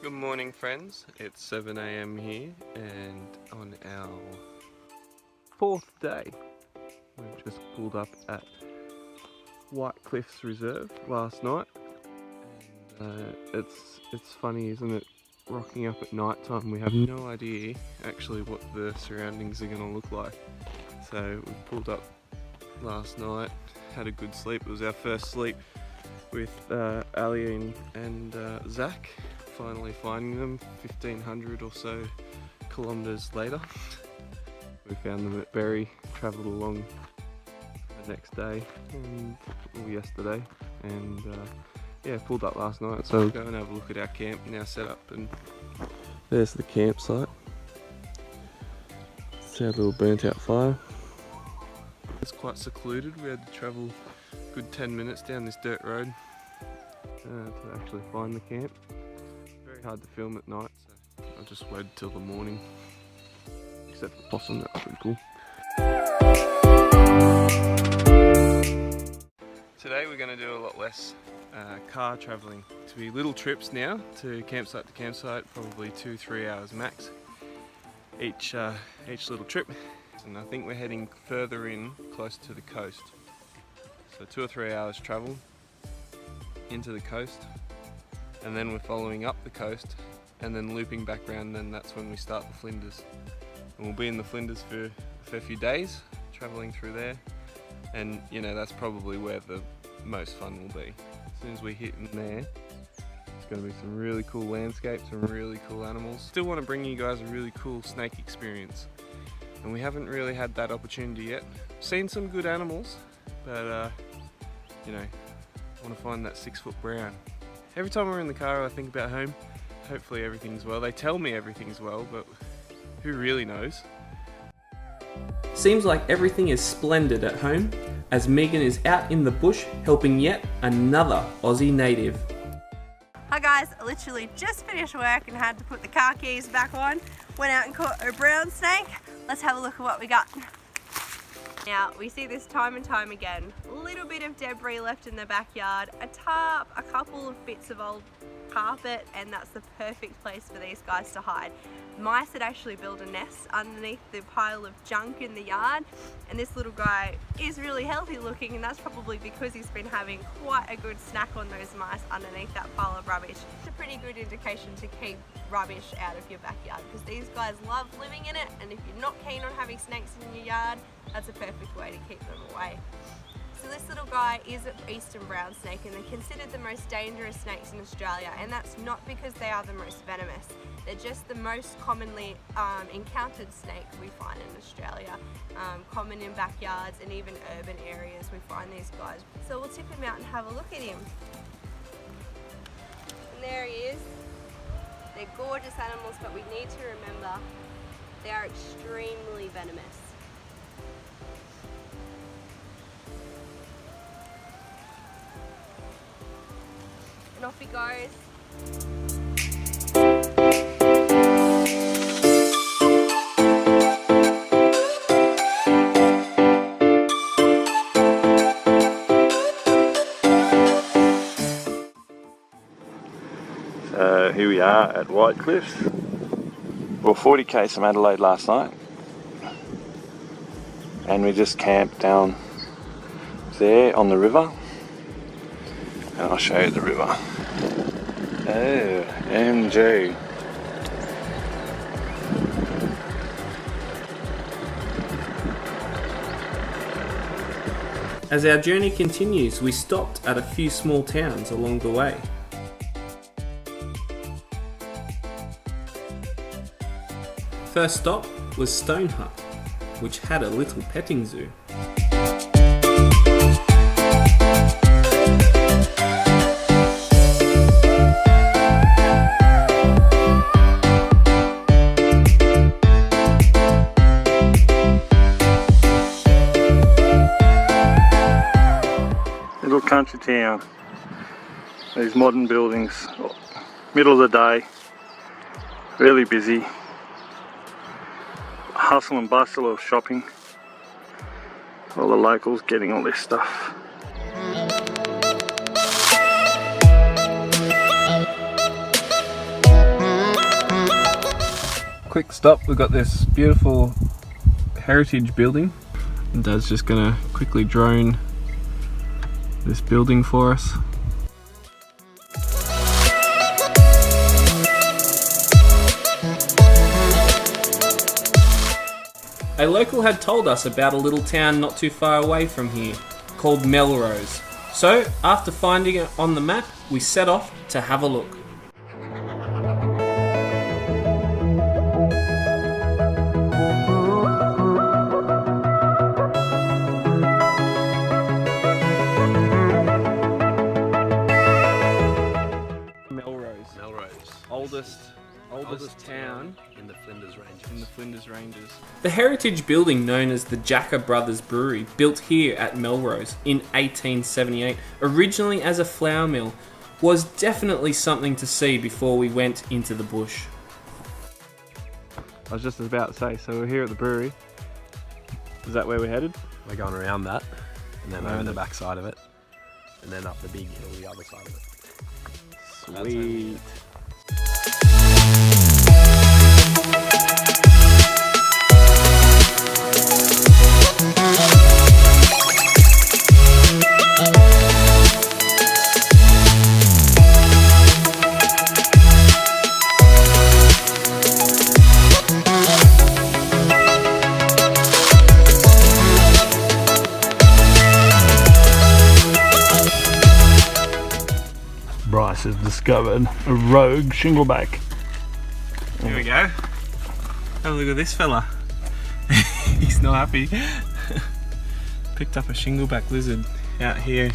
Good morning, friends. It's 7 AM here, and on our fourth day, we've just pulled up at White Cliffs Reserve last night. And it's funny, isn't it? Rocking up at night time, we have no idea actually what the surroundings are going to look like. So we pulled up last night, had a good sleep. It was our first sleep with Ali and Zach. Finally finding them 1,500 or so kilometres later. We found them at Berry, travelled along the next day or yesterday, and yeah, pulled up last night. So we'll go and have a look at our camp now set up, and there's the campsite. It's our little burnt out fire. It's quite secluded. We had to travel a good 10 minutes down this dirt road to actually find the camp. Very hard to film at night, so I'll just wait till the morning. Except for the possum, that was pretty cool. Today we're going to do a lot less car travelling. To be little trips now to campsite, probably 2-3 hours max each little trip. And I think we're heading further in, close to the coast. So 2 or 3 hours travel into the coast, and then we're following up the coast and then looping back around, and that's when we start the Flinders. And we'll be in the Flinders for a fair few days, travelling through there, and you know, that's probably where the most fun will be. As soon as we hit in there, it's going to be some really cool landscapes, some really cool animals. Still want to bring you guys a really cool snake experience, and we haven't really had that opportunity yet. Seen some good animals, but you know, I want to find that 6-foot brown. Every time we're in the car I think about home. Hopefully everything's well. They tell me everything's well, but who really knows? Seems like everything is splendid at home, as Megan is out in the bush helping yet another Aussie native. Hi guys, I literally just finished work and had to put the car keys back on. Went out and caught a brown snake. Let's have a look at what we got. Now, we see this time and time again. A little bit of debris left in the backyard, a tarp, a couple of bits of old carpet, and that's the perfect place for these guys to hide. Mice had actually built a nest underneath the pile of junk in the yard, and this little guy is really healthy looking, and that's probably because he's been having quite a good snack on those mice underneath that pile of rubbish. It's a pretty good indication to keep rubbish out of your backyard, because these guys love living in it, and if you're not keen on having snakes in your yard, that's a perfect way to keep them away. So this little guy is an eastern brown snake, and they're considered the most dangerous snakes in Australia, and that's not because they are the most venomous. They're just the most commonly encountered snake we find in Australia. Common in backyards and even urban areas we find these guys. So we'll tip him out and have a look at him. And there he is. They're gorgeous animals, but we need to remember they are extremely venomous. And off he goes. So here we are at White Cliffs. Well, 40 k's from Adelaide last night, and we just camped down there on the river, and I'll show you the river. Oh, MG. As our journey continues, we stopped at a few small towns along the way. First stop was Stone Hut, which had a little petting zoo. Little country town. These modern buildings, middle of the day, really busy. Hustle and bustle of shopping. All the locals getting all this stuff. quick stop. We've got this beautiful heritage building, and Dad's just gonna quickly drone this building for us. A local had told us about a little town not too far away from here called Melrose. So, after finding it on the map, we set off to have a look. Melrose. Oldest town in the Flinders Ranges. in the Flinders Ranges. The heritage building known as the Jacker Brothers Brewery, built here at Melrose in 1878, originally as a flour mill, was definitely something to see before we went into the bush. I was just about to say, so we're here at the brewery. Is that where we're headed? We're going around that, and then over Around the it. back side of it, and then up the big hill the other side of it. Sweet. Bryce has discovered a rogue shingleback. Here we go. Have a look at this fella. He's not happy. Picked up a shingleback lizard out here.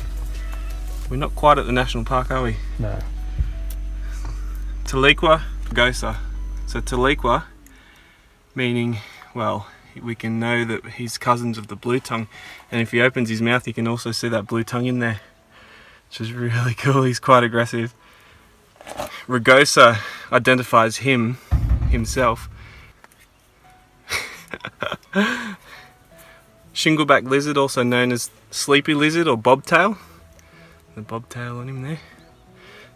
We're not quite at the national park, are we? No. Taliqua Gosa. So Taliqua, meaning, well, we can know that he's cousins of the blue tongue, and if he opens his mouth you can also see that blue tongue in there, which is really cool. He's quite aggressive. Rugosa identifies himself. Shingleback lizard, also known as sleepy lizard or bobtail. The bobtail on him there.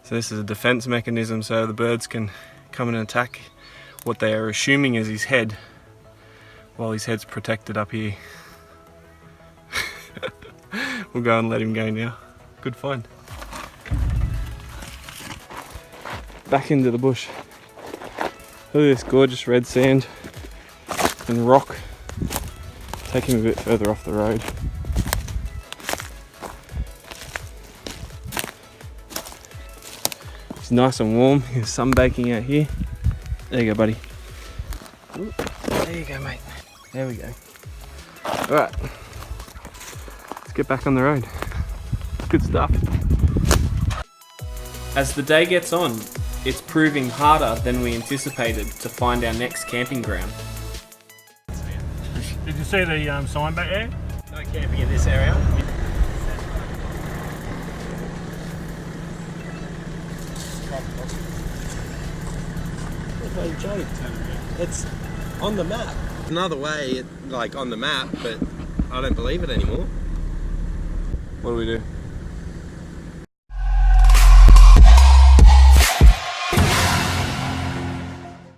So this is a defense mechanism so the birds can come and attack what they are assuming is his head, while his head's protected up here. We'll go and let him go now. Good find. Back into the bush. Look at this gorgeous red sand and rock. Take him a bit further off the road. It's nice and warm. There's sun baking out here. There you go, buddy. Ooh, there you go, mate. There we go. Alright. Let's get back on the road. Good stuff. As the day gets on, it's proving harder than we anticipated to find our next camping ground. Did you see the sign back there? No camping in this area. No joke. It's on the map. Another way, like on the map, but I don't believe it anymore. What do we do?